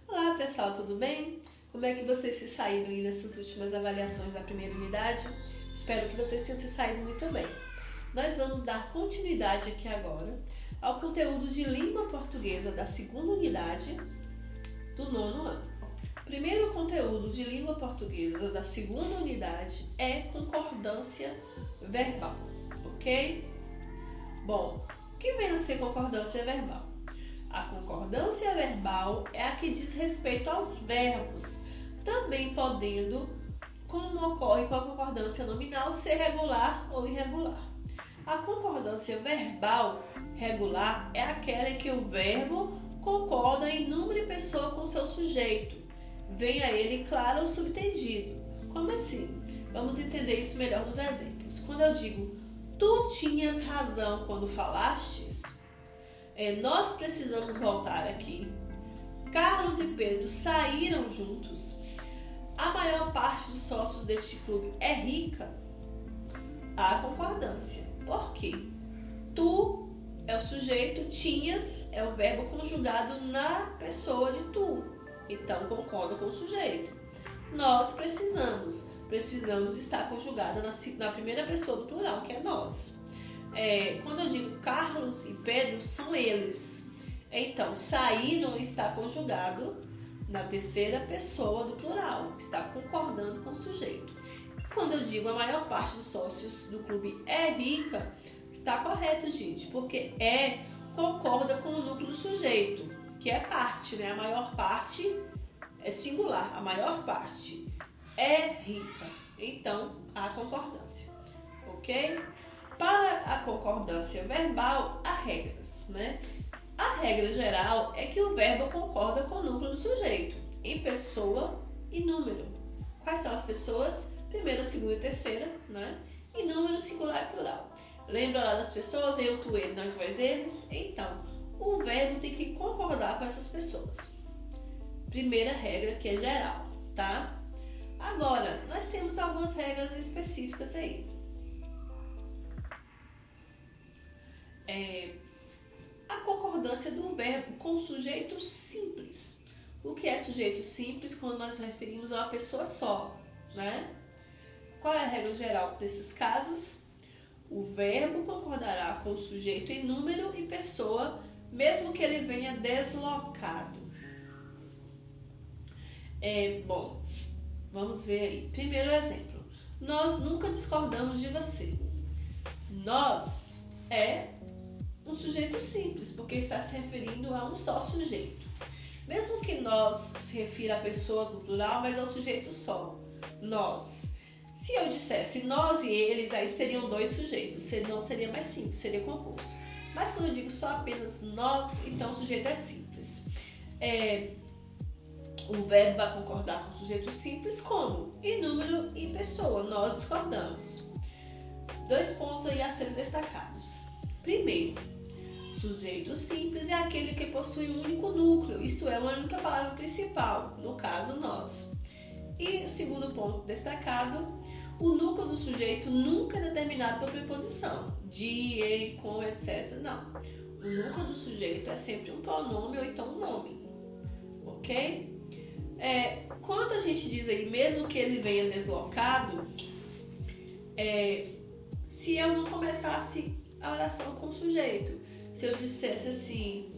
Olá pessoal, tudo bem? Como é que vocês se saíram aí nessas últimas avaliações da primeira unidade? Espero que vocês tenham se saído muito bem. Nós vamos dar continuidade aqui agora ao conteúdo de língua portuguesa da segunda unidade do 9º ano. O primeiro conteúdo de língua portuguesa da segunda unidade é concordância verbal, ok? Bom, o que vem a ser concordância verbal? A concordância verbal é a que diz respeito aos verbos, também podendo, como ocorre com a concordância nominal, ser regular ou irregular. A concordância verbal regular é aquela em que o verbo concorda em número e pessoa com seu sujeito. Vem a ele claro ou subtendido. Como assim? Vamos entender isso melhor nos exemplos. Quando eu digo, tu tinhas razão quando falastes, nós precisamos voltar aqui. Carlos e Pedro saíram juntos. A maior parte dos sócios deste clube é rica. Há concordância. Por quê? Tu é o sujeito, tinhas é o verbo conjugado na pessoa de tu. Então concorda com o sujeito. Nós precisamos estar conjugada na primeira pessoa do plural, que é nós. Quando eu digo Carlos e Pedro, são eles. Então, saíram está conjugado na terceira pessoa do plural, está concordando com o sujeito. Quando eu digo a maior parte dos sócios do clube é rica, está correto, gente, porque concorda com o núcleo do sujeito, que é parte, né? A maior parte é singular, a maior parte é rica. Então, há concordância, ok? Para a concordância verbal, há regras, né? A regra geral é que o verbo concorda com o núcleo do sujeito, em pessoa e número. Quais são as pessoas? Primeira, segunda e terceira, né? E número singular e plural. Lembra lá das pessoas? Eu, tu, ele, nós, vós, eles? Então, o verbo tem que concordar com essas pessoas. Primeira regra, que é geral, tá? Agora, nós temos algumas regras específicas aí. A concordância do verbo com o sujeito simples. O que é sujeito simples? Quando nós nos referimos a uma pessoa só, né? Qual é a regra geral desses casos? O verbo concordará com o sujeito em número e pessoa, mesmo que ele venha deslocado. Bom, vamos ver aí. Primeiro exemplo. Nós nunca discordamos de você. Nós é um sujeito simples, porque está se referindo a um só sujeito. Mesmo que nós se refira a pessoas no plural, mas é um sujeito só. Nós. Se eu dissesse nós e eles, aí seriam dois sujeitos, não seria mais simples, seria composto. Mas quando eu digo só apenas nós, então o sujeito é simples. O verbo vai concordar com o sujeito simples como? Em número e pessoa, nós discordamos. 2 pontos aí a serem destacados. Primeiro, sujeito simples é aquele que possui um único núcleo, isto é, uma única palavra principal, no caso nós. E o segundo ponto destacado, o núcleo do sujeito nunca é determinado por preposição, de, em, com, etc. Não. O núcleo do sujeito é sempre um pronome ou então um nome. Ok? Quando a gente diz aí, mesmo que ele venha deslocado, se eu não começasse a oração com o sujeito, se eu dissesse assim,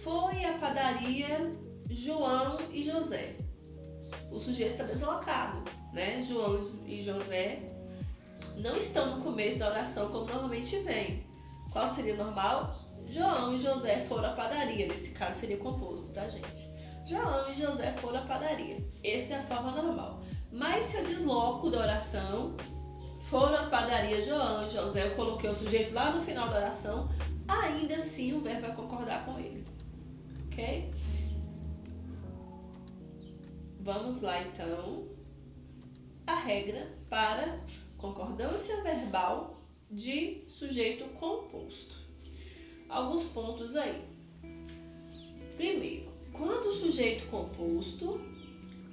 foi à padaria João e José. O sujeito está deslocado, né? João e José não estão no começo da oração como normalmente vem. Qual seria normal? João e José foram à padaria. Nesse caso seria composto, tá, gente? João e José foram à padaria. Essa é a forma normal. Mas se eu desloco da oração, foram à padaria João e José, eu coloquei o sujeito lá no final da oração, ainda assim o verbo vai concordar com ele. Ok? Vamos lá, então. A regra para concordância verbal de sujeito composto. Alguns pontos aí. Primeiro, quando o sujeito composto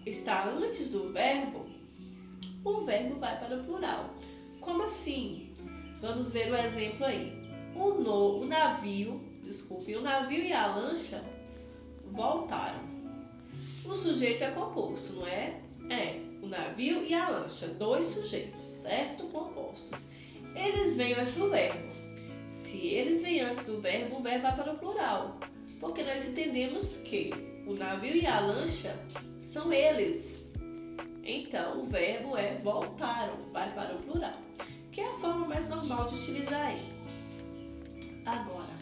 está antes do verbo, o verbo vai para o plural. Como assim? Vamos ver o exemplo aí. O navio e a lancha voltaram. O sujeito é composto, não é? É, o navio e a lancha, 2 sujeitos, certo? Compostos. Eles vêm antes do verbo. Se eles vêm antes do verbo, o verbo vai para o plural. Porque nós entendemos que o navio e a lancha são eles. Então, o verbo é voltaram, vai para o plural. Que é a forma mais normal de utilizar ele. Agora,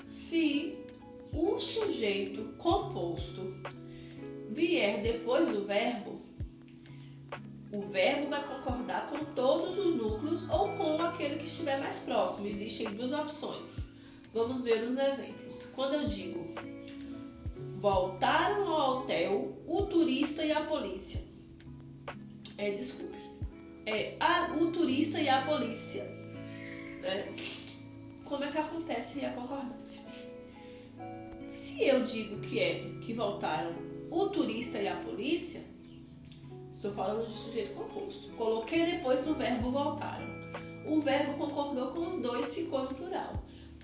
se o sujeito composto vier depois do verbo, o verbo vai concordar com todos os núcleos ou com aquele que estiver mais próximo. Existem 2 opções. Vamos ver os exemplos. Quando eu digo voltaram ao hotel o turista e a polícia. O turista e a polícia. Né? Como é que acontece a concordância? Se eu digo que voltaram o turista e a polícia, estou falando de sujeito composto. Coloquei depois do verbo voltaram. O verbo concordou com os 2, ficou no plural.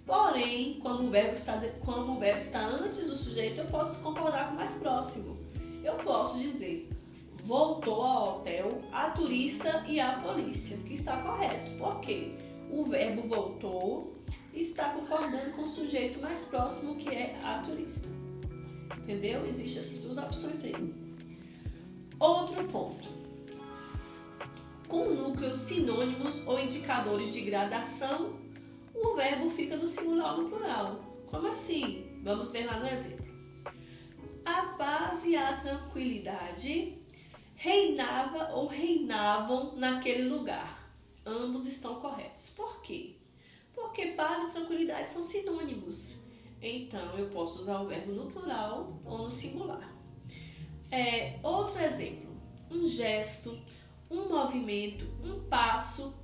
Porém, como o verbo está antes do sujeito, eu posso concordar com o mais próximo. Eu posso dizer voltou ao hotel a turista e a polícia, que está correto. Por quê? O verbo voltou está concordando com o sujeito mais próximo, que é a turista. Entendeu? Existem essas 2 opções aí. Outro ponto. Com núcleos sinônimos ou indicadores de gradação, o verbo fica no singular ou no plural. Como assim? Vamos ver lá no exemplo. A paz e a tranquilidade reinava ou reinavam naquele lugar. Ambos estão corretos. Por quê? Porque paz e tranquilidade são sinônimos. Então, eu posso usar o verbo no plural ou no singular. Outro exemplo. Um gesto, um movimento, um passo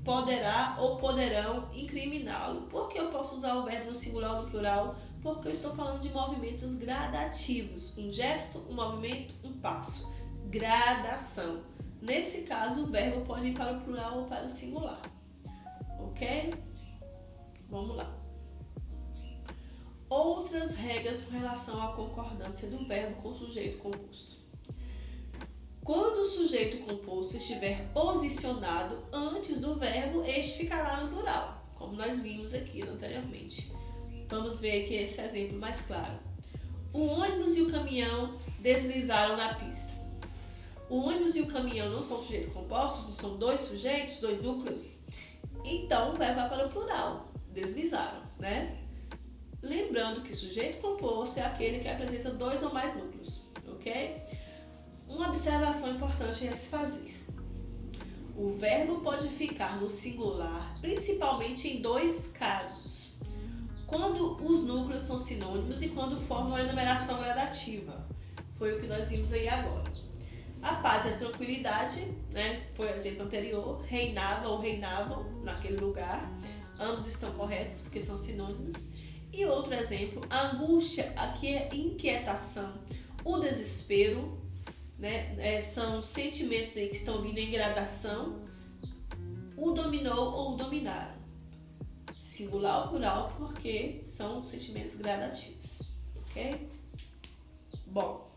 poderá ou poderão incriminá-lo. Por que eu posso usar o verbo no singular ou no plural? Porque eu estou falando de movimentos gradativos. Um gesto, um movimento, um passo. Gradação. Nesse caso, o verbo pode ir para o plural ou para o singular. Ok? Vamos lá. Outras regras com relação à concordância do verbo com o sujeito composto. Quando o sujeito composto estiver posicionado antes do verbo, este ficará no plural, como nós vimos aqui anteriormente. Vamos ver aqui esse exemplo mais claro. O ônibus e o caminhão deslizaram na pista. O ônibus e o caminhão não são sujeitos compostos, não são 2 sujeitos, 2 núcleos. Então, o verbo vai para o plural, deslizaram, né? Lembrando que sujeito composto é aquele que apresenta 2 ou mais núcleos, ok? Uma observação importante a se fazer. O verbo pode ficar no singular, principalmente em 2 casos. Quando os núcleos são sinônimos e quando formam a enumeração gradativa. Foi o que nós vimos aí agora. A paz e a tranquilidade, né, foi o exemplo anterior, reinava ou reinavam naquele lugar. Ambos estão corretos porque são sinônimos. E outro exemplo, a angústia, aqui é inquietação, o desespero, né, são sentimentos aí que estão vindo em gradação, o dominou ou o dominaram. Singular ou plural, porque são sentimentos gradativos, ok? Bom,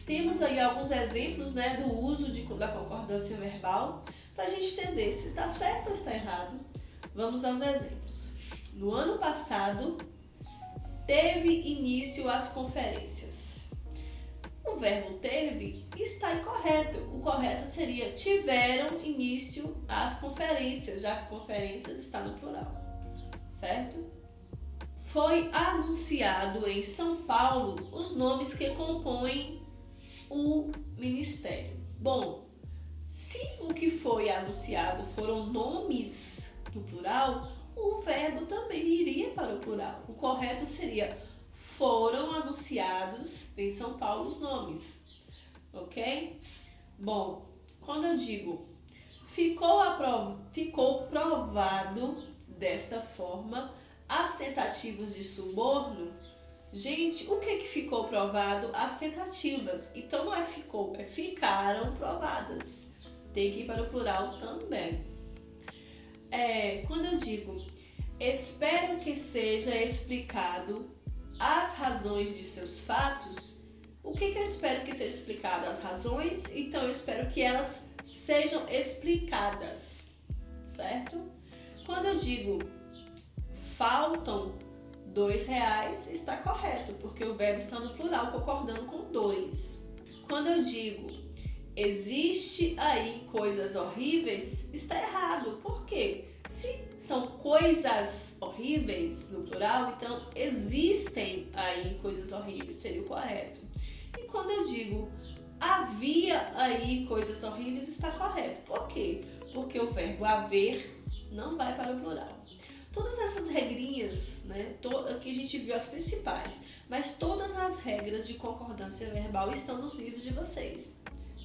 temos aí alguns exemplos, né, do uso da concordância verbal, para a gente entender se está certo ou está errado. Vamos aos exemplos. No ano passado, teve início as conferências. O verbo teve está incorreto. O correto seria tiveram início as conferências, já que conferências está no plural, certo? Foi anunciado em São Paulo os nomes que compõem o ministério. Bom, se o que foi anunciado foram nomes no plural, o verbo também iria para o plural. O correto seria foram anunciados em São Paulo os nomes, ok? Bom, quando eu digo ficou provado desta forma as tentativas de suborno, gente, o que ficou provado? As tentativas. Então não é ficou, é ficaram provadas. Tem que ir para o plural também. Quando eu digo espero que seja explicado as razões de seus fatos, o que eu espero que seja explicado? As razões, então eu espero que elas sejam explicadas, certo? Quando eu digo faltam R$2, está correto, porque o verbo está no plural, concordando com dois. Quando eu digo existe aí coisas horríveis, está errado. Por quê? Se são coisas horríveis no plural, então existem aí coisas horríveis, seria o correto. E quando eu digo havia aí coisas horríveis, está correto. Por quê? Porque o verbo haver não vai para o plural. Todas essas regrinhas, né, aqui a gente viu as principais, mas todas as regras de concordância verbal estão nos livros de vocês,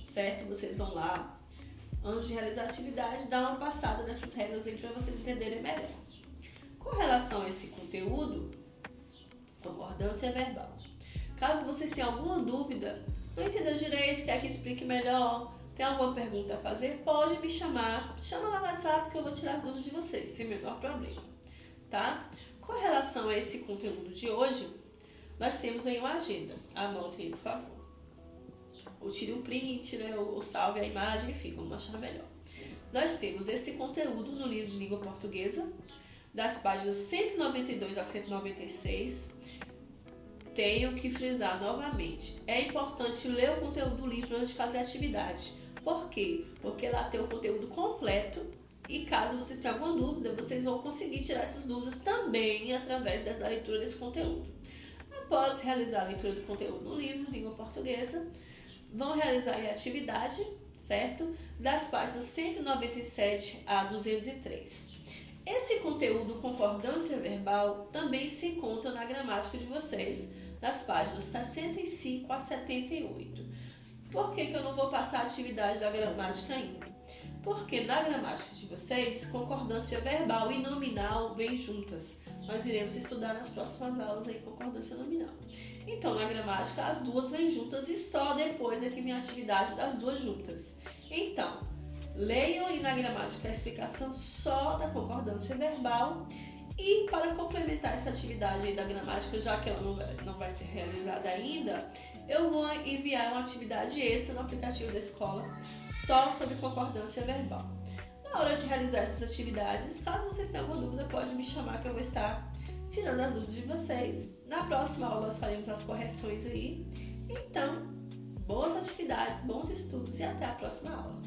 certo? Vocês vão lá, antes de realizar a atividade, dar uma passada nessas regras aí para vocês entenderem melhor. Com relação a esse conteúdo, concordância verbal. Caso vocês tenham alguma dúvida, não entendeu direito, quer que explique melhor, tem alguma pergunta a fazer, pode me chamar. Chama lá no WhatsApp que eu vou tirar as dúvidas de vocês, sem o menor problema. Tá? Com relação a esse conteúdo de hoje, nós temos aí uma agenda. Anotem aí, por favor. Ou tire um print, né? Ou salve a imagem, enfim, vamos achar melhor. Nós temos esse conteúdo no livro de língua portuguesa, das páginas 192 a 196. Tenho que frisar novamente, é importante ler o conteúdo do livro antes de fazer a atividade. Por quê? Porque lá tem o conteúdo completo e caso vocês tenham alguma dúvida, vocês vão conseguir tirar essas dúvidas também através da leitura desse conteúdo. Após realizar a leitura do conteúdo no livro de língua portuguesa, vão realizar a atividade, certo? Das páginas 197 a 203. Esse conteúdo concordância verbal também se encontra na gramática de vocês, das páginas 65 a 78. Por que eu não vou passar a atividade da gramática ainda? Porque na gramática de vocês, concordância verbal e nominal vêm juntas. Nós iremos estudar nas próximas aulas aí concordância nominal. Então, na gramática, as duas vêm juntas e só depois é que vem a atividade das duas juntas. Então, leiam aí na gramática a explicação só da concordância verbal e para complementar essa atividade aí da gramática, já que ela não vai ser realizada ainda, eu vou enviar uma atividade extra no aplicativo da escola só sobre concordância verbal. Na hora de realizar essas atividades, caso vocês tenham alguma dúvida, pode me chamar que eu vou estar tirando as dúvidas de vocês. Na próxima aula nós faremos as correções aí. Então, boas atividades, bons estudos e até a próxima aula.